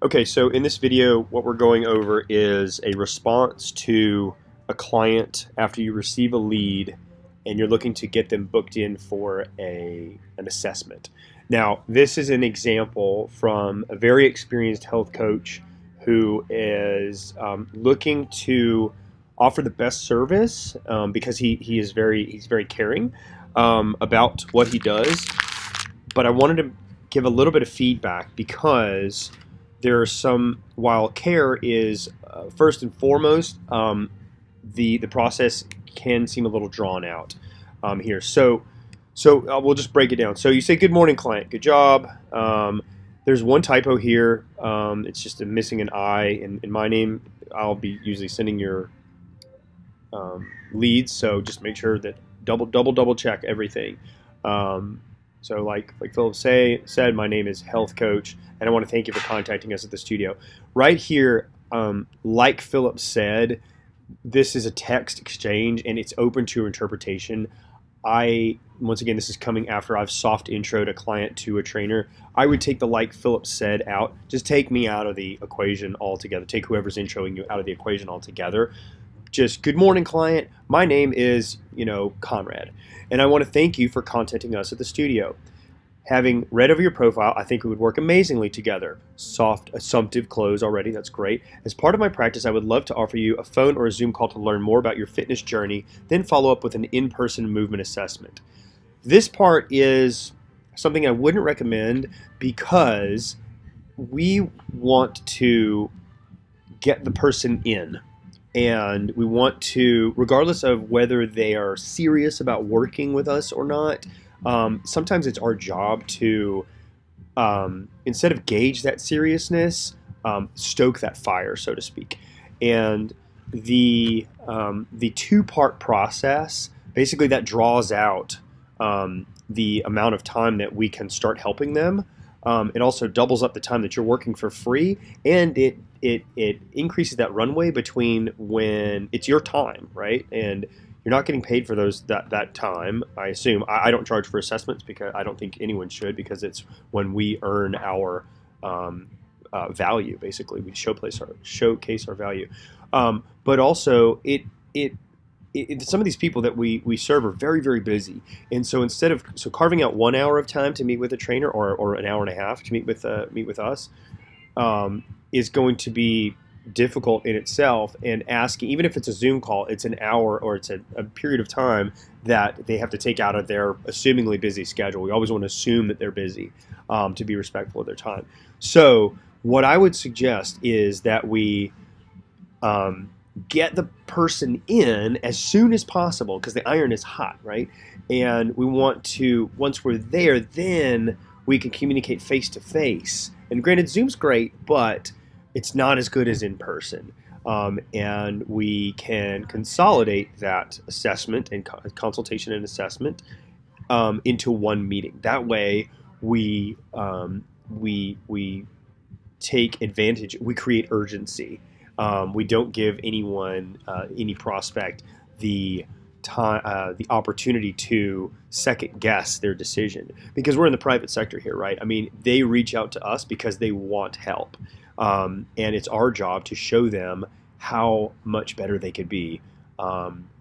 Okay, so in this video, what we're going over is a response to a client after you receive a lead and you're looking to get them booked in for an assessment. Now, this is an example from a very experienced health coach who is looking to offer the best service because he's very caring about what he does. But I wanted to give a little bit of feedback because there are some, while care is first and foremost, the process can seem a little drawn out here. So we'll just break it down. So you say, "Good morning, client. Good job." There's one typo here. It's just missing an I in my name. I'll be usually sending your leads, so just make sure that double check everything. So like Philip said, my name is Health Coach, and I want to thank you for contacting us at the studio. Right here, like Philip said, this is a text exchange, and it's open to interpretation. Once again, this is coming after I've soft introed a client to a trainer. I would take the like Philip said out. Just take me out of the equation altogether. Take whoever's introing you out of the equation altogether. Just, "Good morning, client. My name is, Conrad, and I want to thank you for contacting us at the studio. Having read over your profile, I think we would work amazingly together." Soft, assumptive close already. That's great. "As part of my practice, I would love to offer you a phone or a Zoom call to learn more about your fitness journey, then follow up with an in-person movement assessment." This part is something I wouldn't recommend because we want to get the person in. And we want to, regardless of whether they are serious about working with us or not, sometimes it's our job to, instead of gauge that seriousness, stoke that fire, so to speak. And the two-part process, basically that draws out the amount of time that we can start helping them. It also doubles up the time that you're working for free, and it increases that runway between when it's your time, right? And you're not getting paid for that time, I assume. I don't charge for assessments because I don't think anyone should, because it's when we earn our value, basically. We showcase our value. But also, some of these people that we serve are very, very busy. And so carving out 1 hour of time to meet with a trainer or an hour and a half to meet with us, is going to be difficult in itself, and asking, even if it's a Zoom call, it's an hour or it's a period of time that they have to take out of their assumingly busy schedule. We always want to assume that they're busy to be respectful of their time. So what I would suggest is that we get the person in as soon as possible, because the iron is hot, right? And we want to, once we're there, then we can communicate face to face. And granted, Zoom's great, but it's not as good as in person. And we can consolidate that assessment and consultation and assessment into one meeting. That way, we take advantage. We create urgency. We don't give anyone, any prospect, the opportunity to second guess their decision, because we're in the private sector here, right? I mean, they reach out to us because they want help, and it's our job to show them how much better they could be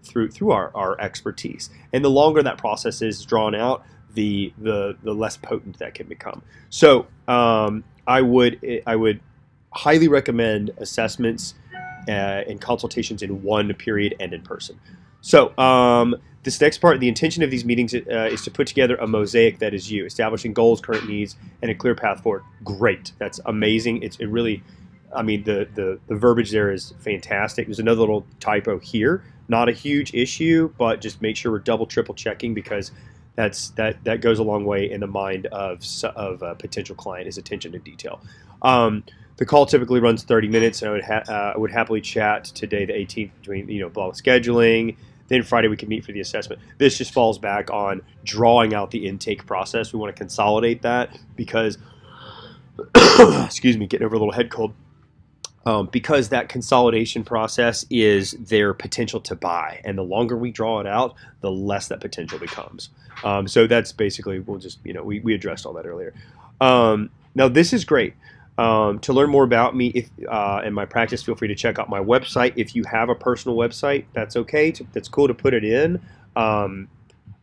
through our expertise. And the longer that process is drawn out, the less potent that can become. So I would highly recommend assessments and consultations in one period and in person. So this next part, the intention of these meetings is to put together a mosaic that is you, establishing goals, current needs, and a clear path forward. Great. That's amazing. It really, I mean, the verbiage there is fantastic. There's another little typo here. Not a huge issue, but just make sure we're double, triple checking, because that goes a long way in the mind of a potential client, is attention to detail. The call typically runs 30 minutes, and I would happily chat today, the 18th, between blah, scheduling. Then Friday we can meet for the assessment. This just falls back on drawing out the intake process. We want to consolidate that because, excuse me, getting over a little head cold. Because that consolidation process is their potential to buy, and the longer we draw it out, the less that potential becomes. So that's basically, we'll just, we addressed all that earlier. Now this is great. To learn more about me and my practice, feel free to check out my website. If you have a personal website, that's okay. That's cool to put it in. Um,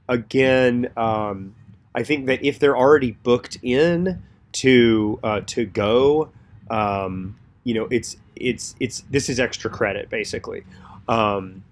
Again, I think that if they're already booked in to go, it's this is extra credit basically. Um,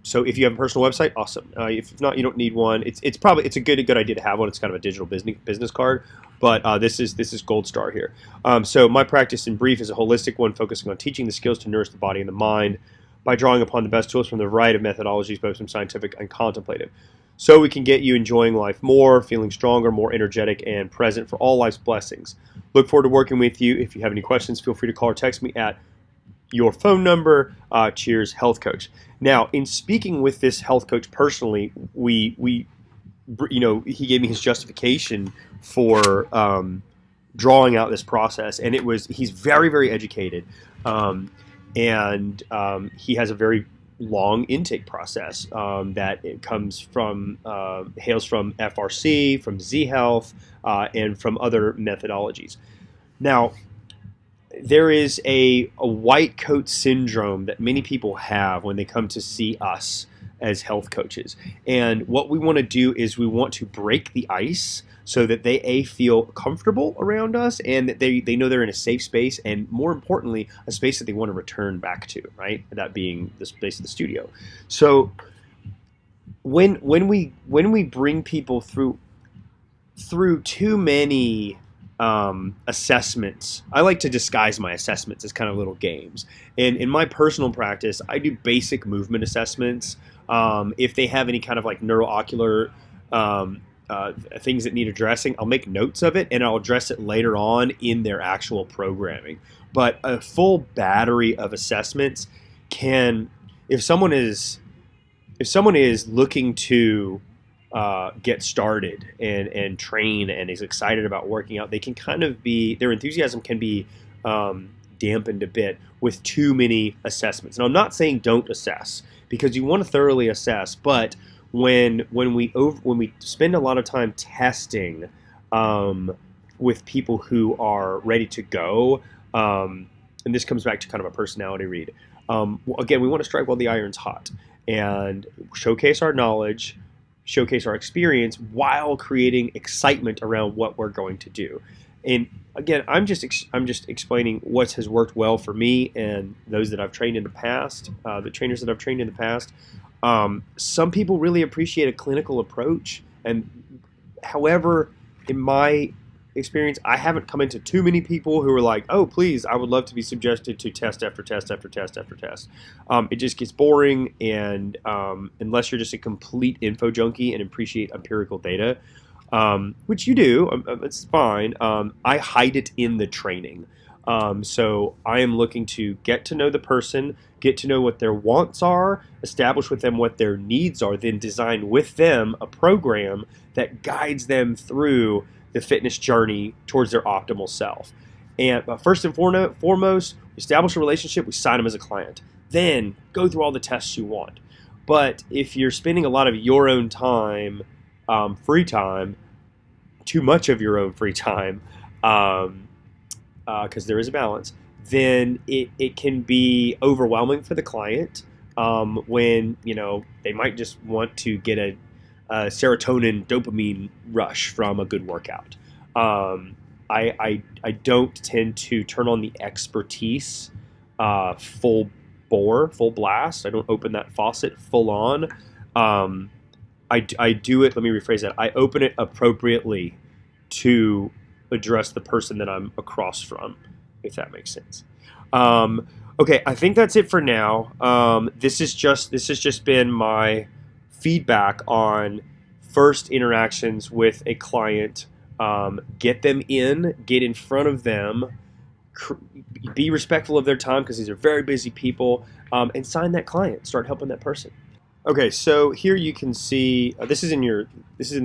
so if you have a personal website, awesome. If not, you don't need one. It's a good idea to have one. It's kind of a digital business card, but this is gold star here. So my practice in brief is a holistic one, focusing on teaching the skills to nourish the body and the mind by drawing upon the best tools from the variety of methodologies, both from scientific and contemplative. So we can get you enjoying life more, feeling stronger, more energetic, and present for all life's blessings. Look forward to working with you. If you have any questions, feel free to call or text me at your phone number. Cheers, Health Coach. Now, in speaking with this health coach personally, he gave me his justification for drawing out this process, and he's very, very educated, and he has a very long intake process that it comes from hails from FRC, from Z Health, and from other methodologies. Now, there is a white coat syndrome that many people have when they come to see us as health coaches. And what we want to do is we want to break the ice so that they feel comfortable around us and that they know they're in a safe space, and more importantly, a space that they want to return back to, right? That being the space of the studio. So when we bring people through too many assessments. I like to disguise my assessments as kind of little games. And in my personal practice, I do basic movement assessments. If they have any kind of like neuroocular things that need addressing, I'll make notes of it and I'll address it later on in their actual programming. But a full battery of assessments can, if someone is looking to get started and train and is excited about working out, they can kind of their enthusiasm can be dampened a bit with too many assessments. Now, I'm not saying don't assess, because you want to thoroughly assess, but when we spend a lot of time testing with people who are ready to go, and this comes back to kind of a personality read. Again, we want to strike while the iron's hot and showcase our knowledge, showcase our experience while creating excitement around what we're going to do. And again, I'm just explaining what has worked well for me and those that I've trained in the past, the trainers that I've trained in the past. Some people really appreciate a clinical approach, and however, in my experience, I haven't come into too many people who are like, oh, please, I would love to be suggested to test after test after test after test. It just gets boring, and unless you're just a complete info junkie and appreciate empirical data, which you do, it's fine. I hide it in the training. So I am looking to get to know the person, get to know what their wants are, establish with them what their needs are, then design with them a program that guides them through the fitness journey towards their optimal self. And first and foremost, establish a relationship, we sign them as a client. Then go through all the tests you want. But if you're spending a lot of your own time, free time, too much of your own free time, because there is a balance, then it can be overwhelming for the client when they might just want to get a serotonin dopamine rush from a good workout. I don't tend to turn on the expertise full blast. I don't open that faucet full on. I do it, let me rephrase that. I open it appropriately to address the person that I'm across from, if that makes sense. Okay, I think that's it for now. This has just been my feedback on first interactions with a client. Get them get in front of them, be respectful of their time because these are very busy people, and sign that client. Start helping that person. Okay, so here you can see this is in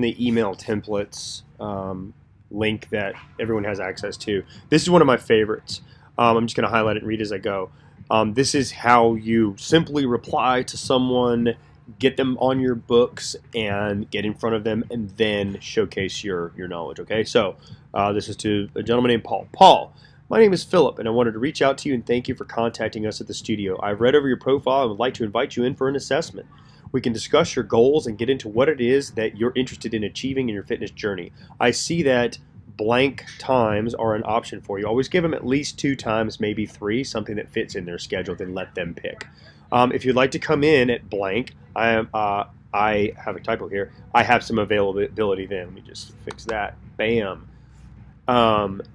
the email templates link that everyone has access to. This is one of my favorites. I'm just going to highlight it and read as I go. This is how you simply reply to someone, get them on your books, and get in front of them, and then showcase your knowledge. Okay, so This is to a gentleman named Paul. Paul, my name is Philip, and I wanted to reach out to you and thank you for contacting us at the studio. I've read over your profile and would like to invite you in for an assessment. We can discuss your goals and get into what it is that you're interested in achieving in your fitness journey. I see that blank times are an option for you. Always give them at least 2 times, maybe 3, something that fits in their schedule, then let them pick. If you'd like to come in at blank, I have a typo here. I have some availability then. Let me just fix that. Bam.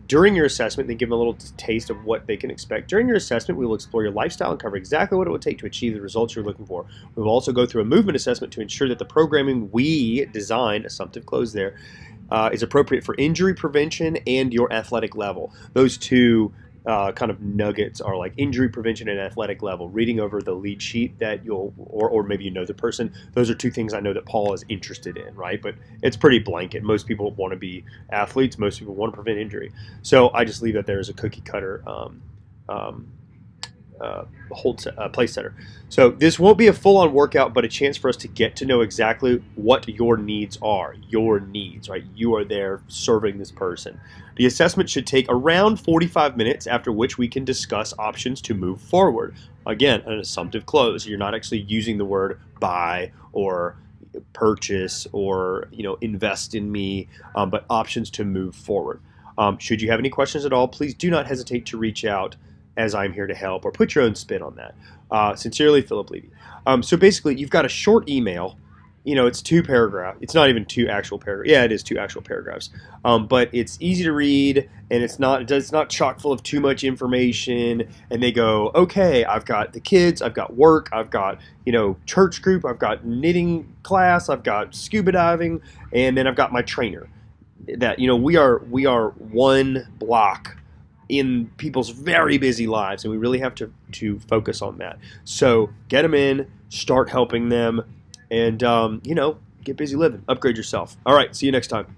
During your assessment, then give them a little taste of what they can expect. During your assessment, we will explore your lifestyle and cover exactly what it will take to achieve the results you're looking for. We will also go through a movement assessment to ensure that the programming we design, assumptive close there, is appropriate for injury prevention and your athletic level. Those two kind of nuggets are like injury prevention and athletic level. Reading over the lead sheet that you'll, or maybe you know the person, those are 2 things I know that Paul is interested in, right? But it's pretty blanket. Most people want to be athletes. Most people want to prevent injury. So I just leave that there as a cookie cutter place setter. So this won't be a full-on workout, but a chance for us to get to know exactly what your needs are. Your needs, right? You are there serving this person. The assessment should take around 45 minutes, after which we can discuss options to move forward. Again, an assumptive close. You're not actually using the word buy or purchase or invest in me, but options to move forward. Should you have any questions at all, please do not hesitate to reach out, as I'm here to help, or put your own spin on that. Sincerely, Philip Levy. So basically, you've got a short email. It's 2 paragraphs. It's not even 2 actual paragraphs. Yeah, it is 2 actual paragraphs. But it's easy to read, and it's not chock full of too much information. And they go, okay, I've got the kids, I've got work, I've got church group, I've got knitting class, I've got scuba diving, and then I've got my trainer. That we are one block in people's very busy lives, and we really have to focus on that. So get them in, start helping them, and get busy living. Upgrade yourself. All right, see you next time.